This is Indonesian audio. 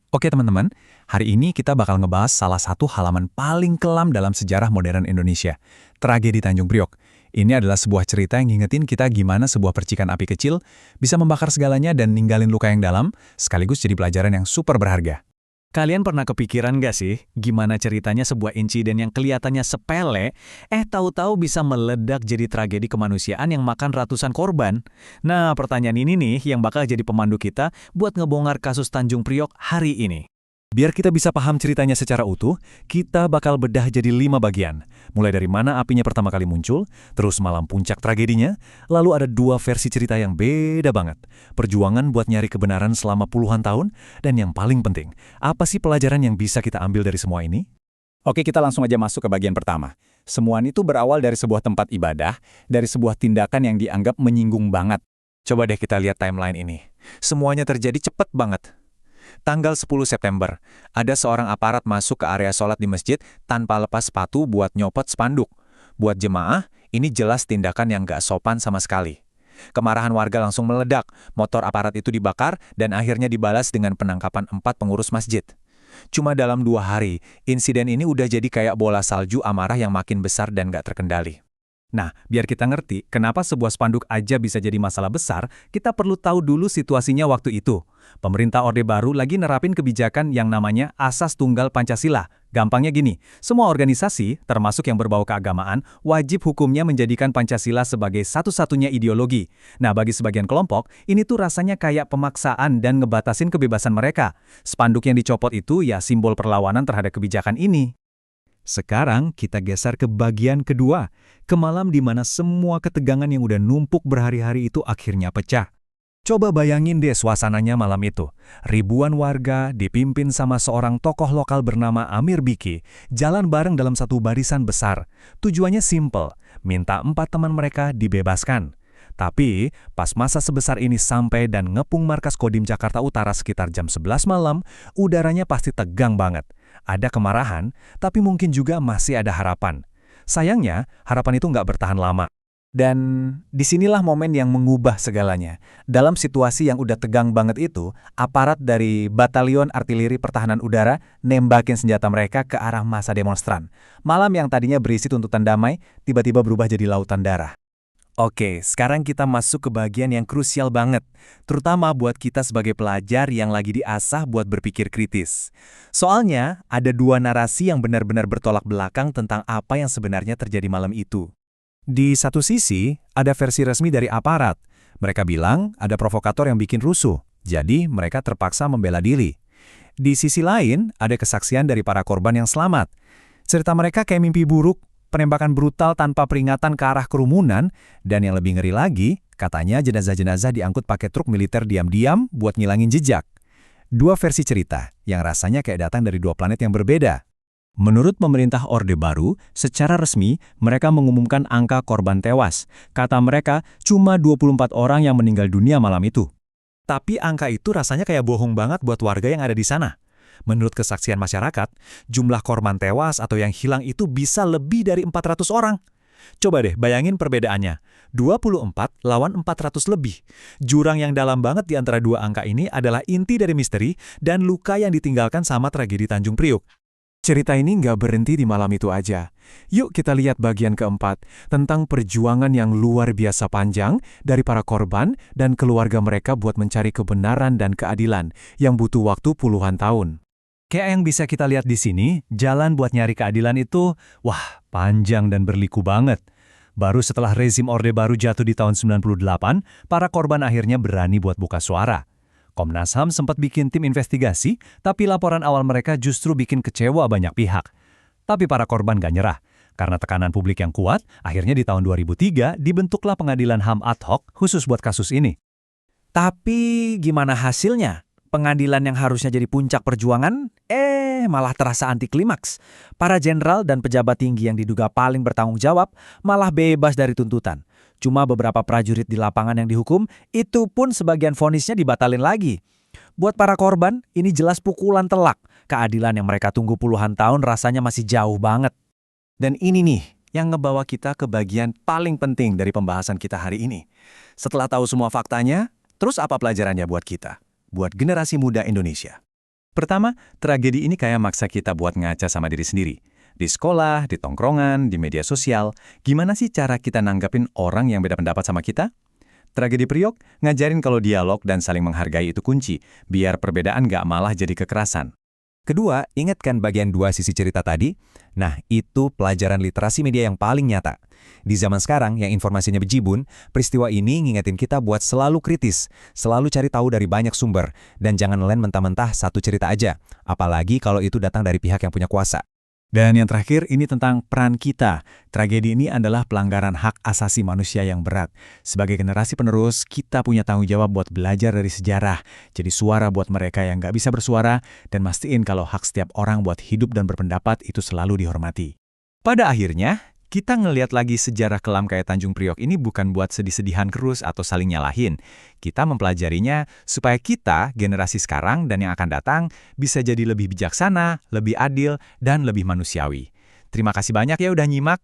Oke teman-teman, hari ini kita bakal ngebahas salah satu halaman paling kelam dalam sejarah modern Indonesia, tragedi Tanjung Priok. Ini adalah sebuah cerita yang ngingetin kita gimana sebuah percikan api kecil bisa membakar segalanya dan ninggalin luka yang dalam, sekaligus jadi pelajaran yang super berharga. Kalian pernah kepikiran nggak sih, gimana ceritanya sebuah insiden yang kelihatannya sepele, tahu-tahu bisa meledak jadi tragedi kemanusiaan yang makan ratusan korban? Nah, pertanyaan ini nih yang bakal jadi pemandu kita buat ngebongkar kasus Tanjung Priok hari ini. Biar kita bisa paham ceritanya secara utuh, kita bakal bedah jadi 5 bagian. Mulai dari mana apinya pertama kali muncul, terus malam puncak tragedinya, lalu ada 2 versi cerita yang beda banget. Perjuangan buat nyari kebenaran selama puluhan tahun, dan yang paling penting, apa sih pelajaran yang bisa kita ambil dari semua ini? Oke, kita langsung aja masuk ke bagian pertama. Semua itu berawal dari sebuah tempat ibadah, dari sebuah tindakan yang dianggap menyinggung banget. Coba deh kita lihat timeline ini. Semuanya terjadi cepet banget. Tanggal 10 September, ada seorang aparat masuk ke area sholat di masjid tanpa lepas sepatu buat nyopot spanduk. Buat jemaah, ini jelas tindakan yang gak sopan sama sekali. Kemarahan warga langsung meledak, motor aparat itu dibakar dan akhirnya dibalas dengan penangkapan 4 pengurus masjid. Cuma dalam 2 hari, insiden ini udah jadi kayak bola salju amarah yang makin besar dan gak terkendali. Nah, biar kita ngerti kenapa sebuah spanduk aja bisa jadi masalah besar, kita perlu tahu dulu situasinya waktu itu. Pemerintah Orde Baru lagi nerapin kebijakan yang namanya Asas Tunggal Pancasila. Gampangnya gini, semua organisasi, termasuk yang berbau keagamaan, wajib hukumnya menjadikan Pancasila sebagai satu-satunya ideologi. Nah, bagi sebagian kelompok, ini tuh rasanya kayak pemaksaan dan ngebatasin kebebasan mereka. Spanduk yang dicopot itu ya simbol perlawanan terhadap kebijakan ini. Sekarang kita geser ke bagian kedua, ke malam di mana semua ketegangan yang udah numpuk berhari-hari itu akhirnya pecah. Coba bayangin deh suasananya malam itu. Ribuan warga dipimpin sama seorang tokoh lokal bernama Amir Biki, jalan bareng dalam satu barisan besar. Tujuannya simple, minta 4 teman mereka dibebaskan. Tapi, pas masa sebesar ini sampai dan ngepung markas Kodim Jakarta Utara sekitar jam 11 malam, udaranya pasti tegang banget. Ada kemarahan, tapi mungkin juga masih ada harapan. Sayangnya, harapan itu nggak bertahan lama. Dan disinilah momen yang mengubah segalanya. Dalam situasi yang udah tegang banget itu, aparat dari Batalion Artileri Pertahanan Udara nembakin senjata mereka ke arah massa demonstran. Malam yang tadinya berisi tuntutan damai, tiba-tiba berubah jadi lautan darah. Oke, sekarang kita masuk ke bagian yang krusial banget, terutama buat kita sebagai pelajar yang lagi diasah buat berpikir kritis. Soalnya, ada 2 narasi yang benar-benar bertolak belakang tentang apa yang sebenarnya terjadi malam itu. Di satu sisi, ada versi resmi dari aparat. Mereka bilang ada provokator yang bikin rusuh, jadi mereka terpaksa membela diri. Di sisi lain, ada kesaksian dari para korban yang selamat. Cerita mereka kayak mimpi buruk, penembakan brutal tanpa peringatan ke arah kerumunan, dan yang lebih ngeri lagi, katanya jenazah-jenazah diangkut pakai truk militer diam-diam buat ngilangin jejak. 2 versi cerita, yang rasanya kayak datang dari 2 planet yang berbeda. Menurut pemerintah Orde Baru, secara resmi, mereka mengumumkan angka korban tewas. Kata mereka, cuma 24 orang yang meninggal dunia malam itu. Tapi angka itu rasanya kayak bohong banget buat warga yang ada di sana. Menurut kesaksian masyarakat, jumlah korban tewas atau yang hilang itu bisa lebih dari 400 orang. Coba deh bayangin perbedaannya, 24 lawan 400 lebih. Jurang yang dalam banget di antara 2 angka ini adalah inti dari misteri dan luka yang ditinggalkan sama tragedi Tanjung Priok. Cerita ini nggak berhenti di malam itu aja. Yuk kita lihat bagian keempat, tentang perjuangan yang luar biasa panjang dari para korban dan keluarga mereka buat mencari kebenaran dan keadilan yang butuh waktu puluhan tahun. Kayak yang bisa kita lihat di sini, jalan buat nyari keadilan itu, wah, panjang dan berliku banget. Baru setelah rezim Orde Baru jatuh di tahun 98, para korban akhirnya berani buat buka suara. Komnas HAM sempat bikin tim investigasi, tapi laporan awal mereka justru bikin kecewa banyak pihak. Tapi para korban gak nyerah. Karena tekanan publik yang kuat, akhirnya di tahun 2003 dibentuklah pengadilan HAM ad hoc khusus buat kasus ini. Tapi gimana hasilnya? Pengadilan yang harusnya jadi puncak perjuangan, malah terasa anti klimaks. Para jenderal dan pejabat tinggi yang diduga paling bertanggung jawab malah bebas dari tuntutan. Cuma beberapa prajurit di lapangan yang dihukum, itu pun sebagian vonisnya dibatalin lagi. Buat para korban, ini jelas pukulan telak. Keadilan yang mereka tunggu puluhan tahun rasanya masih jauh banget. Dan ini nih, yang ngebawa kita ke bagian paling penting dari pembahasan kita hari ini. Setelah tahu semua faktanya, terus apa pelajarannya buat kita? Buat generasi muda Indonesia. Pertama, tragedi ini kayak maksa kita buat ngaca sama diri sendiri. Di sekolah, di tongkrongan, di media sosial, gimana sih cara kita nanggapin orang yang beda pendapat sama kita? Tragedi Priok ngajarin kalau dialog dan saling menghargai itu kunci, biar perbedaan nggak malah jadi kekerasan. Kedua, ingatkan bagian dua sisi cerita tadi. Nah, itu pelajaran literasi media yang paling nyata. Di zaman sekarang yang informasinya bejibun, peristiwa ini ngingetin kita buat selalu kritis, selalu cari tahu dari banyak sumber, dan jangan nelen mentah-mentah satu cerita aja, apalagi kalau itu datang dari pihak yang punya kuasa. Dan yang terakhir, ini tentang peran kita. Tragedi ini adalah pelanggaran hak asasi manusia yang berat. Sebagai generasi penerus, kita punya tanggung jawab buat belajar dari sejarah. Jadi suara buat mereka yang nggak bisa bersuara, dan mastiin kalau hak setiap orang buat hidup dan berpendapat itu selalu dihormati. Pada akhirnya, kita ngelihat lagi sejarah kelam kayak Tanjung Priok ini bukan buat sedih-sedihan terus atau saling nyalahin. Kita mempelajarinya supaya kita, generasi sekarang dan yang akan datang, bisa jadi lebih bijaksana, lebih adil, dan lebih manusiawi. Terima kasih banyak ya udah nyimak.